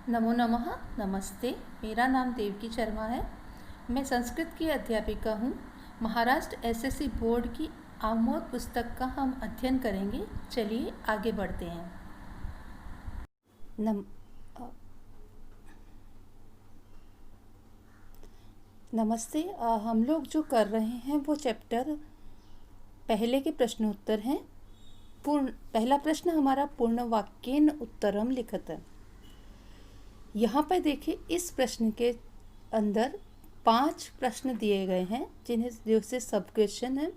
नमो नमः। नमस्ते। मेरा नाम देवकी शर्मा है। मैं संस्कृत की अध्यापिका हूँ। महाराष्ट्र एसएससी बोर्ड की आमोद पुस्तक का हम अध्ययन करेंगे। चलिए आगे बढ़ते हैं। नमस्ते। हम लोग जो कर रहे हैं वो चैप्टर पहले के प्रश्नोत्तर हैं। पहला प्रश्न हमारा पूर्ण वाक्येन उत्तरम लिखत है। यहाँ पर देखिए, इस प्रश्न के अंदर 5 प्रश्न दिए गए हैं जिनसे सब क्वेश्चन है।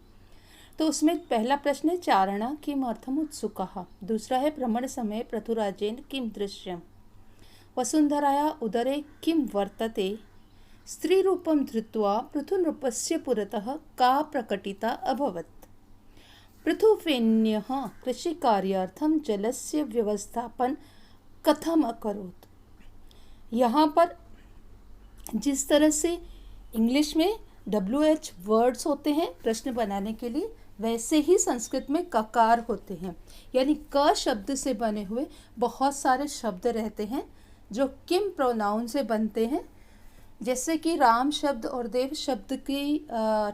तो उसमें पहला प्रश्न है चारणा किम अर्थम उत्सुकः। दूसरा है भ्रमण समय पृथुराजेन किम दृश्यम। वसुंधराया उदरे किम वर्तते। स्त्री रूपम धृत्वा पृथुनृपस्य पुरतः का प्रकटिता अभवत्। पृथुवेन्यः कृषिकार्यार्थं जलस्य व्यवस्थापन कथम अकरोत्। यहाँ पर जिस तरह से इंग्लिश में WH वर्ड्स होते हैं प्रश्न बनाने के लिए, वैसे ही संस्कृत में ककार होते हैं। यानी क शब्द से बने हुए बहुत सारे शब्द रहते हैं जो किम प्रोनाउन से बनते हैं। जैसे कि राम शब्द और देव शब्द की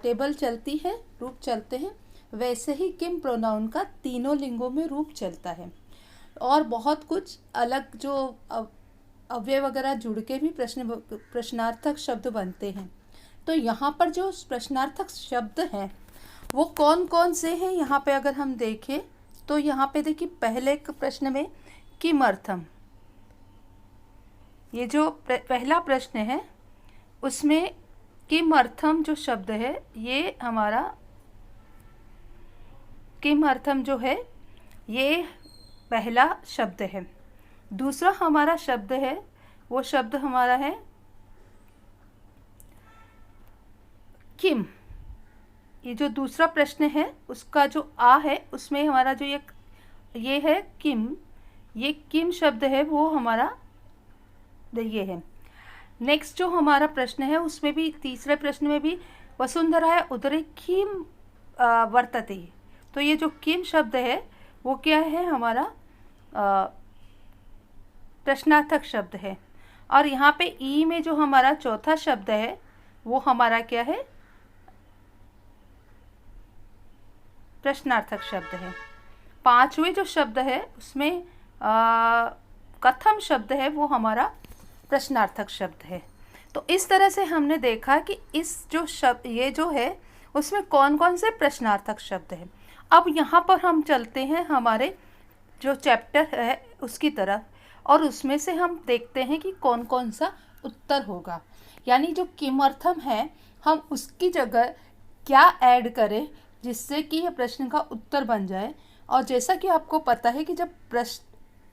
टेबल चलती है, रूप चलते हैं, वैसे ही किम प्रोनाउन का तीनों लिंगों में रूप चलता है। और बहुत कुछ अलग जो अव्यय वगैरह जुड़ के भी प्रश्नार्थक शब्द बनते हैं। तो यहाँ पर जो प्रश्नार्थक शब्द हैं वो कौन कौन से हैं, यहाँ पे अगर हम देखें तो यहाँ पे देखिए पहले प्रश्न में किमर्थम, ये जो पहला प्रश्न है उसमें किमर्थम जो शब्द है ये हमारा किमर्थम जो है ये पहला शब्द है। दूसरा हमारा शब्द है वो शब्द हमारा है किम। ये जो दूसरा प्रश्न है उसका जो आ है उसमें हमारा जो ये है किम, ये किम शब्द है वो हमारा ये है। नेक्स्ट जो हमारा प्रश्न है उसमें भी तीसरे प्रश्न में भी वसुंधरा उदरे किम वर्तते। तो ये जो किम शब्द है वो क्या है, हमारा प्रश्नार्थक शब्द है। और यहाँ पे ई में जो हमारा चौथा शब्द है वो हमारा क्या है, प्रश्नार्थक शब्द है। पांचवें जो शब्द है उसमें कथम शब्द है वो हमारा प्रश्नार्थक शब्द है। तो इस तरह से हमने देखा कि इस जो शब्द ये जो है उसमें कौन कौन से प्रश्नार्थक शब्द हैं। अब यहाँ पर हम चलते हैं हमारे जो चैप्टर है उसकी तरफ, और उसमें से हम देखते हैं कि कौन कौन सा उत्तर होगा। यानी जो किमर्थम है हम उसकी जगह क्या ऐड करें जिससे कि यह प्रश्न का उत्तर बन जाए। और जैसा कि आपको पता है कि जब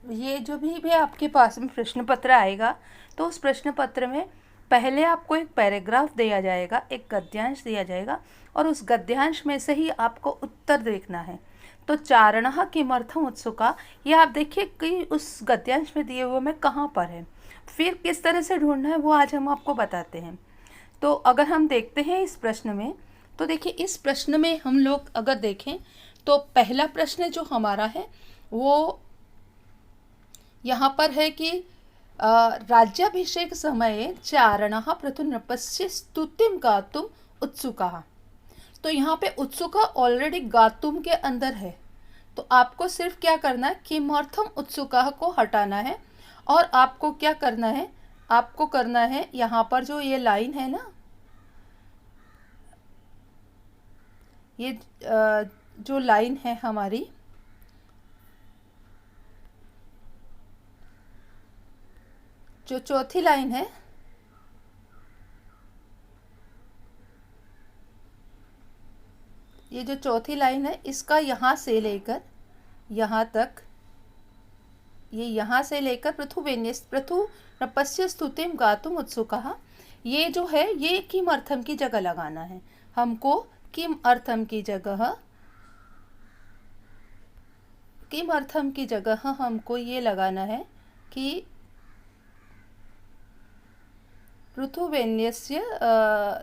ये जो भी आपके पास में प्रश्न पत्र आएगा तो उस प्रश्न पत्र में पहले आपको एक पैराग्राफ दिया जाएगा, एक गद्यांश दिया जाएगा, और उस गद्यांश में से ही आपको उत्तर देखना है। तो चारणः किमर्थम उत्सुका, ये आप देखिए कि उस गद्यांश में दिए हुए में कहाँ पर है, फिर किस तरह से ढूंढना है वो आज हम आपको बताते हैं। तो अगर हम देखते हैं इस प्रश्न में, तो देखिए इस प्रश्न में हम लोग अगर देखें तो पहला प्रश्न जो हमारा है वो यहाँ पर है कि राज्याभिषेक समये चारणः पृथुनृपस्य स्तुतिं गातुम उत्सुकः। तो यहाँ पे उत्सुका ऑलरेडी गातुम के अंदर है, तो आपको सिर्फ क्या करना है, किमर्थम उत्सुका को हटाना है। और आपको क्या करना है, आपको करना है यहाँ पर जो ये लाइन है ना, ये जो लाइन है हमारी, जो चौथी लाइन है, ये जो चौथी लाइन है इसका यहाँ से लेकर यहाँ तक, ये यहाँ से लेकर पृथुनृपस्य स्तुतिं गातुम उत्सुकः, ये जो है ये किम अर्थम की जगह लगाना है हमको। किम अर्थम की जगह हमको ये लगाना है कि पृथुवेन्यस्य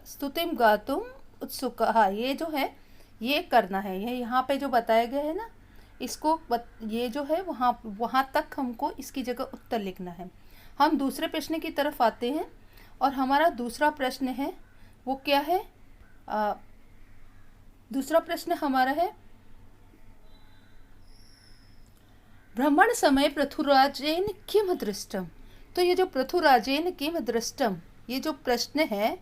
स्तुतिं गातुम उत्सुकः, ये जो है ये करना है। ये यहाँ पे जो बताया गया है ना, इसको ये जो है वहाँ तक हमको इसकी जगह उत्तर लिखना है। हम दूसरे प्रश्न की तरफ आते हैं और हमारा दूसरा प्रश्न है वो क्या है? दूसरा प्रश्न हमारा है, भ्रमण समय पृथुराजेन किम दृष्टम। तो ये जो पृथुराजेन किम दृष्टम, ये जो प्रश्न है,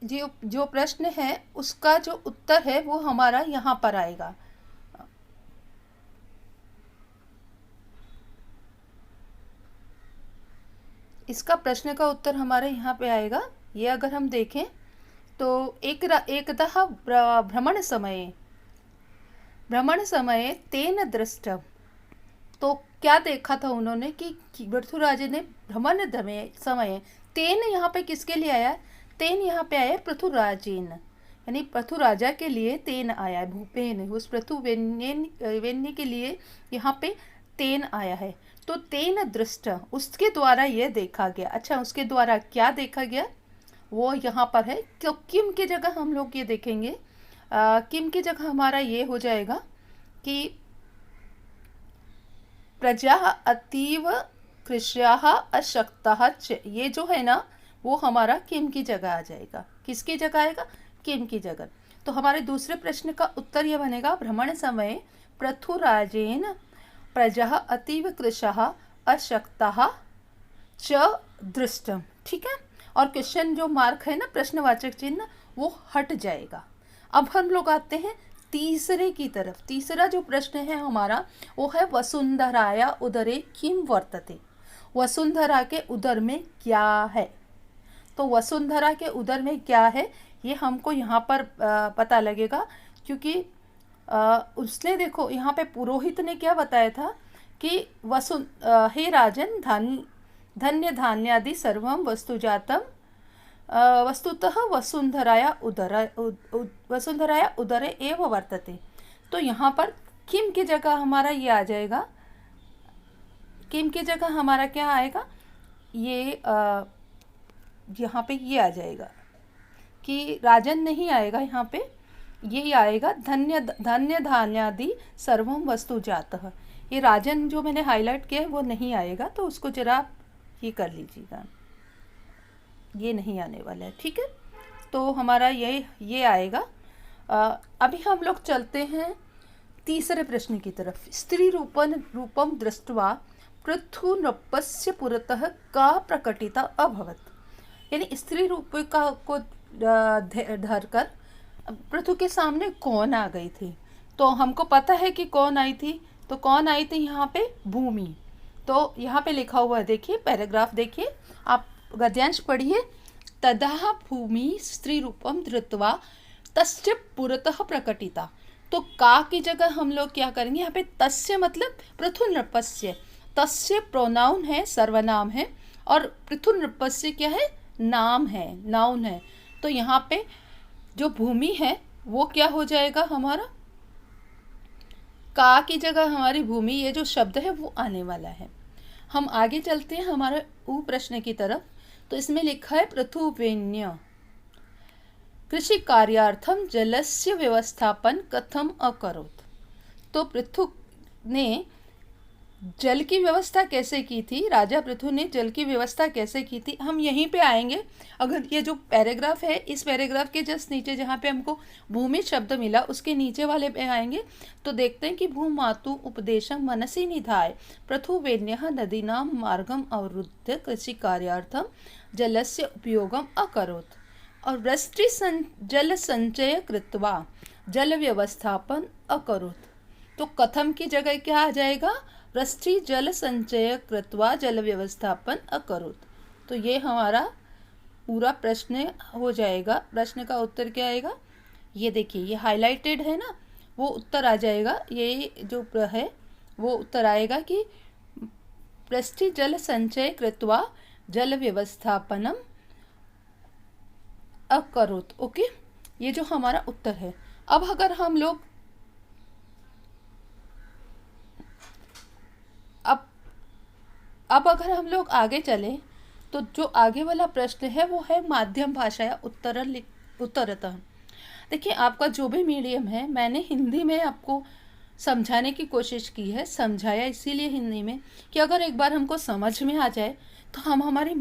जो प्रश्न है उसका जो उत्तर है वो हमारा यहाँ पर आएगा। इसका प्रश्न का उत्तर हमारे यहाँ पे आएगा। ये अगर हम देखें तो एकदा भ्रमण समय तेन दृष्टम। तो क्या देखा था उन्होंने कि पृथुराज ने भ्रमण समय, तेन यहाँ पे किसके लिए आया? तेन यहाँ पे आया पृथुराजेन, यानी पृथुराजा के लिए तेन आया है, भूपेन, उस वेन्य के लिए यहाँ पे तेन आया है। तो तेन दृष्ट, उसके द्वारा ये देखा गया। अच्छा, उसके द्वारा क्या देखा गया वो यहाँ पर है। तो किम की जगह हम लोग ये देखेंगे, किम की जगह हमारा ये हो जाएगा कि प्रजा अतीव कृष्याः अशक्ताः च। ये जो है ना वो हमारा किम की जगह आ जाएगा। किसकी जगह आएगा? किम की जगह। तो हमारे दूसरे प्रश्न का उत्तर यह बनेगा, भ्रमण समय पृथुराजेन प्रजा अतीव कृशाः अशक्ताः च दृष्टम। ठीक है, और क्वेश्चन जो मार्क है ना, प्रश्नवाचक चिन्ह, वो हट जाएगा। अब हम लोग आते हैं तीसरे की तरफ। तीसरा जो प्रश्न है हमारा वो है, वसुंधराया उदरे किम वर्तते। वसुंधरा के उदर में क्या है? तो वसुंधरा के उदर में क्या है ये हमको यहाँ पर पता लगेगा, क्योंकि उसने देखो यहाँ पे पुरोहित ने क्या बताया था कि हे राजन, धन्य धान्यादि सर्वं वस्तुजातम वस्तुतः वसुंधराया उदरे एव वर्तते। तो यहाँ पर किम की जगह हमारा ये आ जाएगा। किम की जगह हमारा क्या आएगा? ये यहाँ पे ये आ जाएगा कि राजन नहीं आएगा, यहाँ पे ये आएगा धन्य धान्यादि सर्वम वस्तुजातः। ये राजन जो मैंने हाईलाइट किया है वो नहीं आएगा, तो उसको जरा आप ये कर लीजिएगा, ये नहीं आने वाला है। ठीक है, तो हमारा ये आएगा। अभी हम लोग चलते हैं तीसरे प्रश्न की तरफ। स्त्री रूपम दृष्ट्वा पृथु नृपस्य पुरतः का प्रकटिता अभवत। यानी स्त्री रूप को धरकर पृथु के सामने कौन आ गई थी? तो हमको पता है कि कौन आई थी। तो कौन आई थी यहाँ पे? भूमि। तो यहाँ पे लिखा हुआ है, देखिए पैराग्राफ देखिए, आप गद्यांश पढ़िए। तदा भूमि स्त्री रूपम धृत्वा तस्य पुरतः प्रकटिता। तो का की जगह हम लोग क्या करेंगे? यहाँ पे तस्य मतलब पृथु नृपस्य। तस्य प्रोनाउन है, सर्वनाम है, और पृथु नृपस्य क्या है? नाम है, नाउन है। तो यहाँ पे जो भूमि है वो क्या हो जाएगा हमारा? का की जगह हमारी भूमि, ये जो शब्द है वो आने वाला है। हम आगे चलते हैं हमारे ऊ प्रश्न की तरफ। तो इसमें लिखा है, पृथुवेन्य कृषि कार्यार्थम जलस्य व्यवस्थापन कथम अकरोत्। तो पृथु ने जल की व्यवस्था कैसे की थी? राजा पृथु ने जल की व्यवस्था कैसे की थी? हम यहीं पे आएंगे। अगर ये जो पैराग्राफ है, इस पैराग्राफ के जस्ट नीचे जहाँ पे हमको भूमि शब्द मिला, उसके नीचे वाले पे आएंगे तो देखते हैं कि भूमातु उपदेशम मनसि निधाय पृथुवेन्यः नदीनां मार्गम अवरुद्ध कृषि कार्यार्थम जलस्य उपयोगम अकरोत् और वृष्टि जल संचय कृत्वा जल व्यवस्थापन अकरोत्। तो कथम की जगह क्या आ जाएगा? वृष्टि जल संचय कृत्वा जल व्यवस्थापन अकरोत्। तो ये हमारा पूरा प्रश्न हो जाएगा। प्रश्न का उत्तर क्या आएगा? ये देखिए, ये हाईलाइटेड है ना, वो उत्तर आ जाएगा। ये जो है वो उत्तर आएगा कि वृष्टि जल संचय कृत्वा जल व्यवस्थापनम अकरोत्। ओके, ये जो हमारा उत्तर है। अब अगर हम लोग अब अगर हम लोग आगे चलें तो जो आगे वाला प्रश्न है वो है माध्यम भाषा या उत्तरतः। देखिए, आपका जो भी मीडियम है, मैंने हिंदी में आपको समझाने की कोशिश की है। समझाया इसीलिए हिंदी में कि अगर एक बार हमको समझ में आ जाए तो हम हमारी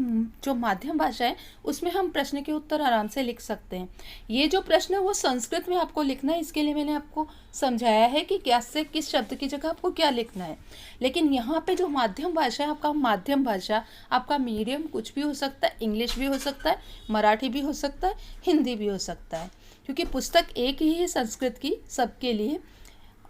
जो माध्यम भाषा है उसमें हम प्रश्न के उत्तर आराम से लिख सकते हैं। ये जो प्रश्न है वो संस्कृत में आपको लिखना है, इसके लिए मैंने आपको समझाया है कि क्या से किस शब्द की जगह आपको क्या लिखना है। लेकिन यहाँ पे जो माध्यम भाषा है, आपका माध्यम भाषा, आपका मीडियम कुछ भी हो सकता है, इंग्लिश भी हो सकता है, मराठी भी हो सकता है, हिंदी भी हो सकता है, क्योंकि पुस्तक एक ही है संस्कृत की सबके लिए,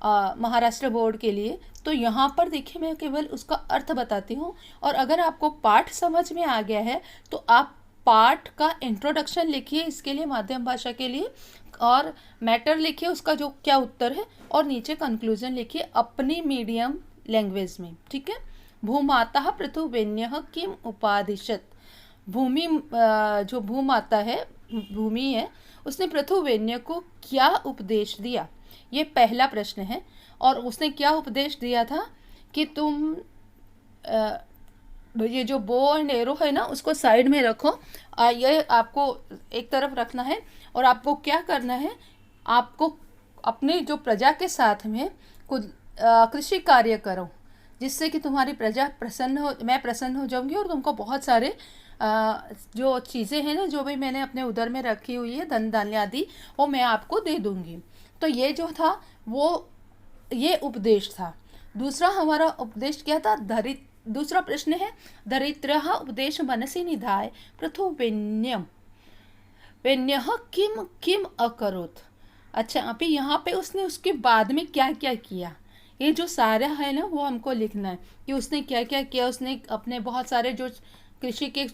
महाराष्ट्र बोर्ड के लिए। तो यहाँ पर देखिए मैं केवल उसका अर्थ बताती हूँ, और अगर आपको पाठ समझ में आ गया है तो आप पाठ का इंट्रोडक्शन लिखिए इसके लिए, माध्यम भाषा के लिए, और मैटर लिखिए उसका जो क्या उत्तर है, और नीचे कंक्लूजन लिखिए अपनी मीडियम लैंग्वेज में, ठीक है। भूमाता पृथुवेन्यः किम उपादिशत। भूमि जो भूमाता है, भूमि है, उसने पृथुवेन्य को क्या उपदेश दिया, ये पहला प्रश्न है। और उसने क्या उपदेश दिया था कि तुम ये जो बो एंड एरो है ना उसको साइड में रखो, ये आपको एक तरफ रखना है, और आपको क्या करना है, आपको अपने जो प्रजा के साथ में कुछ कृषि कार्य करो, जिससे कि तुम्हारी प्रजा प्रसन्न हो, मैं प्रसन्न हो जाऊंगी, और तुमको बहुत सारे जो चीज़ें हैं ना जो भी मैंने अपने उधर में रखी हुई है, धन धान्य आदि, वो मैं आपको दे दूंगी। तो ये जो था वो ये उपदेश था। दूसरा हमारा उपदेश क्या था, दूसरा प्रश्न है धरित्रः उपदेश मनसि निधाय पृथुवेन्यम वेन्यः किम किम अकरोत्। अच्छा, अभी यहाँ पे उसने उसके बाद में क्या क्या किया, ये जो सारा है ना वो हमको लिखना है कि उसने क्या क्या किया। उसने अपने बहुत सारे जो कृषि के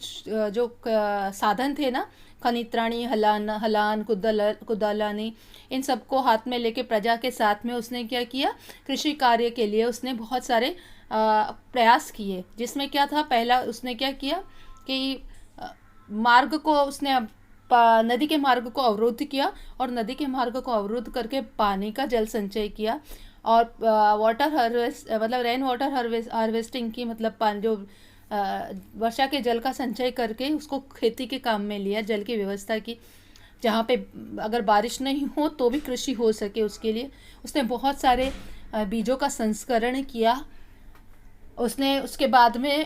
जो साधन थे ना, खनित्राणी, हलान, कुदालानी, इन सबको हाथ में लेके प्रजा के साथ में उसने क्या किया, कृषि कार्य के लिए उसने बहुत सारे प्रयास किए। जिसमें क्या था, पहला उसने क्या किया कि मार्ग को उसने नदी के मार्ग को अवरुद्ध किया, और नदी के मार्ग को अवरुद्ध करके पानी का जल संचय किया, और वाटर हार्वेस्ट मतलब रेन वाटर हार्वेस्टिंग की, मतलब पानी जो वर्षा के जल का संचय करके उसको खेती के काम में लिया, जल की व्यवस्था की, जहाँ पे अगर बारिश नहीं हो तो भी कृषि हो सके उसके लिए। उसने बहुत सारे बीजों का संस्करण किया। उसने उसके बाद में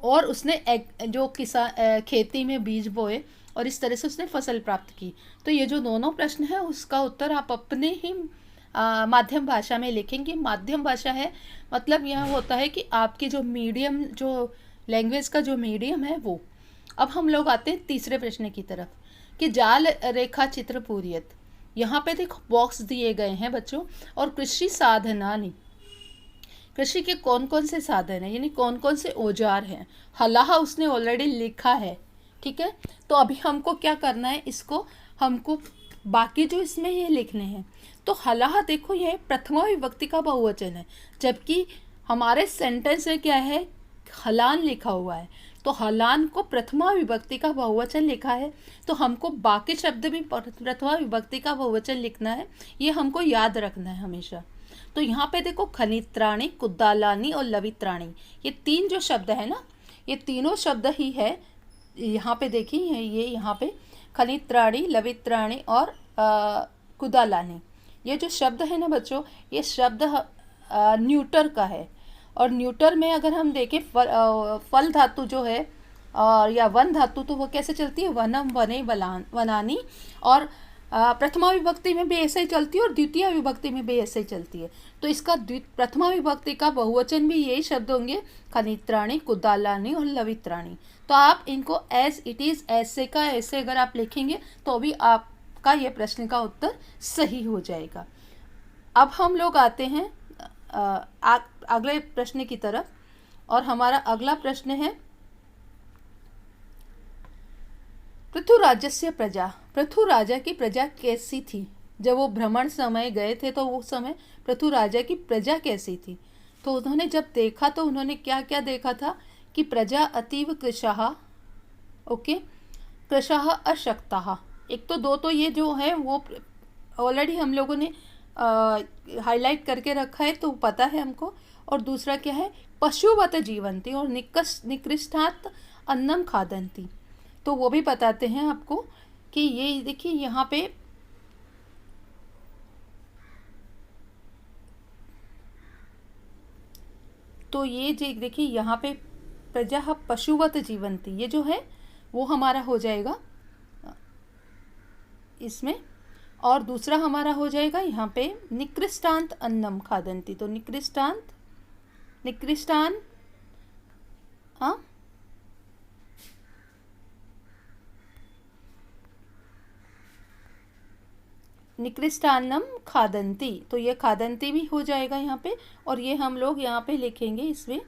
और उसने जो खेती में बीज बोए, और इस तरह से उसने फसल प्राप्त की। तो ये जो दोनों प्रश्न है उसका उत्तर आप अपने ही माध्यम भाषा में लिखेंगे। माध्यम भाषा है मतलब यह होता है कि आपकी जो मीडियम, जो लैंग्वेज का जो मीडियम है वो। अब हम लोग आते हैं तीसरे प्रश्न की तरफ कि जाल रेखा चित्र पूरियत। यहाँ पे देखो बॉक्स दिए गए हैं बच्चों, और कृषि साधनानि, कृषि के कौन कौन से साधन हैं, यानी कौन कौन से औजार हैं। हलाहा उसने ऑलरेडी लिखा है, ठीक है। तो अभी हमको क्या करना है, इसको हमको बाकी जो इसमें ये लिखने हैं। तो हलाहा देखो ये प्रथमा विभक्ति का बहुवचन है, जबकि हमारे सेंटेंस में क्या है, हलान लिखा हुआ है। तो हलान को प्रथमा विभक्ति का बहुवचन लिखा है, तो हमको बाकी शब्द भी प्रथमा विभक्ति का बहुवचन लिखना है, ये हमको याद रखना है हमेशा। तो यहाँ पे देखो खनित्राणी, कुदालानी और लवित्राणी, ये तीन जो शब्द है ना, ये तीनों शब्द ही है। यहाँ पे देखिए ये यहाँ पे खनित्राणी, लवित्राणी और कुदालानी, ये जो शब्द है ना बच्चों, ये शब्द न्यूटर का है। और न्यूटर में अगर हम देखें फल धातु जो है और या वन धातु, तो वो कैसे चलती है, वनम वने वनानी, और प्रथमा विभक्ति में भी ऐसे ही चलती है और द्वितीय विभक्ति में भी ऐसे ही चलती है। तो इसका प्रथमा विभक्ति का बहुवचन भी यही शब्द होंगे, खनित्राणी, कुदालानी और लवित्राणी। तो आप इनको एज इट इज़, ऐसे का ऐसे अगर आप लिखेंगे तो भी आपका ये प्रश्न का उत्तर सही हो जाएगा। अब हम लोग आते हैं अगले प्रश्न की तरफ, और हमारा अगला प्रश्न है पृथुराजस्य प्रजा। पृथु राजा की प्रजा कैसी थी, जब वो भ्रमण समय गए थे तो उस समय पृथु राजा की प्रजा कैसी थी। तो उन्होंने जब देखा तो उन्होंने क्या क्या देखा था कि प्रजा अतीव कृशः, ओके, कृशः अशक्तः। एक तो दो तो ये जो है वो ऑलरेडी हम लोगों ने हाईलाइट करके रखा है तो पता है हमको। और दूसरा क्या है, पशुवत जीवंती और निकृष्टात् अन्नम खादंती, तो वो भी बताते हैं आपको कि ये देखिए यहाँ पे तो ये जो देखिए यहाँ पे प्रजा पशुवत जीवंती, ये जो है वो हमारा हो जाएगा इसमें। और दूसरा हमारा हो जाएगा यहाँ पे निकृष्टांत अन्नम खादंती। तो निकृष्टान हाँ निकृष्टान्नम खादंती, तो ये खादंती भी हो जाएगा यहाँ पे। और ये हम लोग यहाँ पे लिखेंगे, इसमें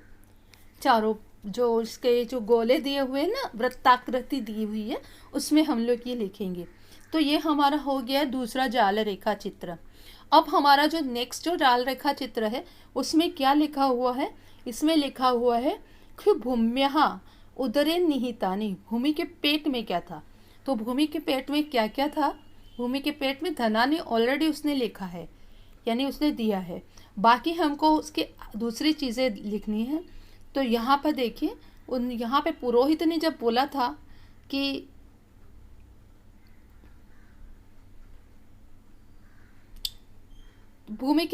चारों जो इसके जो गोले दिए हुए हैं ना, वृत्ताकृति दी हुई है, उसमें हम लोग ये लिखेंगे। तो ये हमारा हो गया दूसरा जाल रेखा चित्र। अब हमारा जो नेक्स्ट जो जाल रेखा चित्र है उसमें क्या लिखा हुआ है, इसमें लिखा हुआ है कि भूम्यः उदरे निहितानि, भूमि के पेट में क्या था। तो भूमि के पेट में क्या क्या था, भूमि के पेट में धनानि ऑलरेडी उसने लिखा है, यानी उसने दिया है। बाकी हमको उसके दूसरी चीज़ें लिखनी है। तो यहाँ पर देखिए, यहाँ पे पुरोहित ने जब बोला था कि भूमि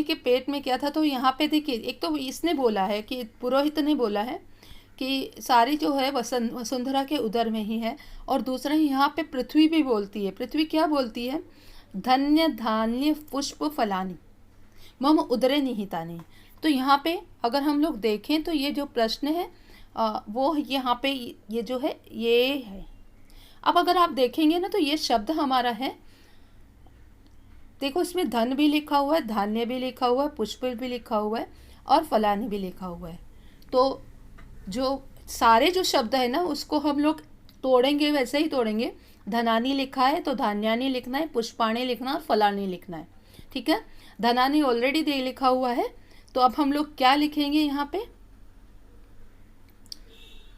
के पेट में क्या था, तो यहाँ पे देखिए, एक तो इसने बोला है कि पुरोहित ने बोला है कि सारी जो है वसुंधरा के उदर में ही है। और दूसरा यहाँ पे पृथ्वी भी बोलती है। पृथ्वी क्या बोलती है, धन्य धान्य पुष्प फलानी मम उदरे निहितानि। तो यहाँ पे अगर हम लोग देखें तो ये जो प्रश्न है वो यहाँ पे ये जो है ये है। अब अगर आप देखेंगे ना तो ये शब्द हमारा है, देखो इसमें धन भी लिखा हुआ है, धान्य भी लिखा हुआ है, पुष्प भी लिखा हुआ है और फलानी भी लिखा हुआ है। तो जो सारे जो शब्द है ना उसको हम लोग तोड़ेंगे, वैसे ही तोड़ेंगे। धनानी लिखा है तो धान्यानी लिखना है, पुष्पाणी लिखना है और फलानी लिखना है। ठीक है, धनानी ऑलरेडी दे लिखा हुआ है। तो अब हम लोग क्या लिखेंगे, यहाँ पे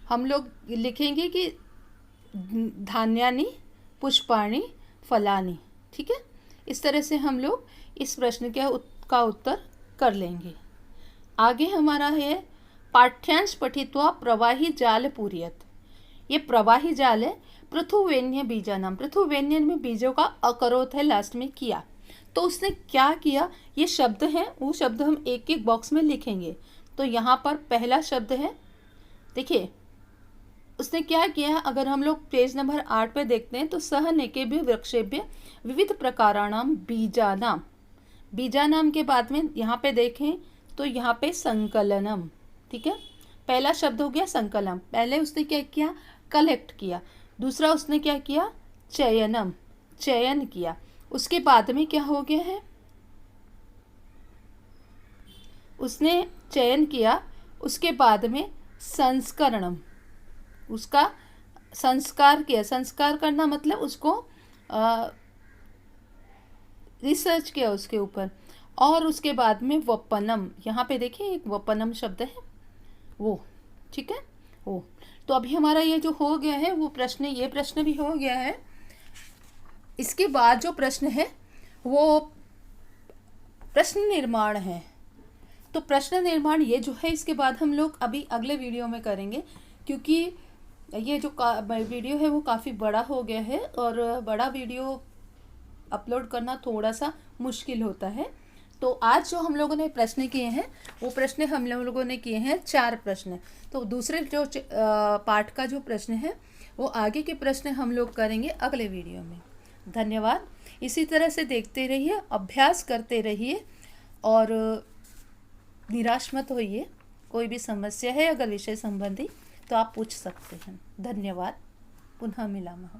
हम लोग लिखेंगे कि धान्यानी पुष्पाणी फलानी। ठीक है, इस तरह से हम लोग इस प्रश्न का उत्तर कर लेंगे। आगे हमारा है पाठ्यांश पठित्वा प्रवाही जाल पूर्यत। ये प्रवाही जाल है। पृथुवेन्य बीजानाम, पृथुवेन्य में बीजों का अकरोत है लास्ट में किया। तो उसने क्या किया, ये शब्द हैं, वो शब्द हम एक एक बॉक्स में लिखेंगे। तो यहाँ पर पहला शब्द है, देखिए उसने क्या किया है, अगर हम लोग पेज नंबर 8 पे देखते हैं तो सह नेकेभ्य वृक्षेभ्य विविध प्रकाराणाम बीजानाम, बीजानाम के बाद में यहाँ पे देखें तो यहाँ पे संकलनम। ठीक है, पहला शब्द हो गया संकलनम। पहले उसने क्या किया, कलेक्ट किया। दूसरा उसने क्या किया, चयनम, चयन किया। उसके बाद में क्या हो गया है, उसने चयन किया, उसके बाद में संस्करणम, उसका संस्कार किया। संस्कार करना मतलब उसको रिसर्च किया उसके ऊपर। और उसके बाद में वपनम, यहाँ पे देखिए एक वपनम शब्द है वो। ठीक है, वो तो अभी हमारा ये जो हो गया है वो प्रश्न, ये प्रश्न भी हो गया है। इसके बाद जो प्रश्न है वो प्रश्न निर्माण है। तो प्रश्न निर्माण ये जो है इसके बाद हम लोग अभी अगले वीडियो में करेंगे, क्योंकि ये जो वीडियो है वो काफ़ी बड़ा हो गया है और बड़ा वीडियो अपलोड करना थोड़ा सा मुश्किल होता है। तो आज जो हम लोगों ने प्रश्न किए हैं वो प्रश्न हम लोगों ने किए हैं 4 प्रश्न। तो दूसरे जो पार्ट का जो प्रश्न है वो आगे के प्रश्न हम लोग करेंगे अगले वीडियो में। धन्यवाद। इसी तरह से देखते रहिए, अभ्यास करते रहिए और निराश मत होइए। कोई भी समस्या है अगर विषय संबंधी तो आप पूछ सकते हैं। धन्यवाद। पुनः मिलामः।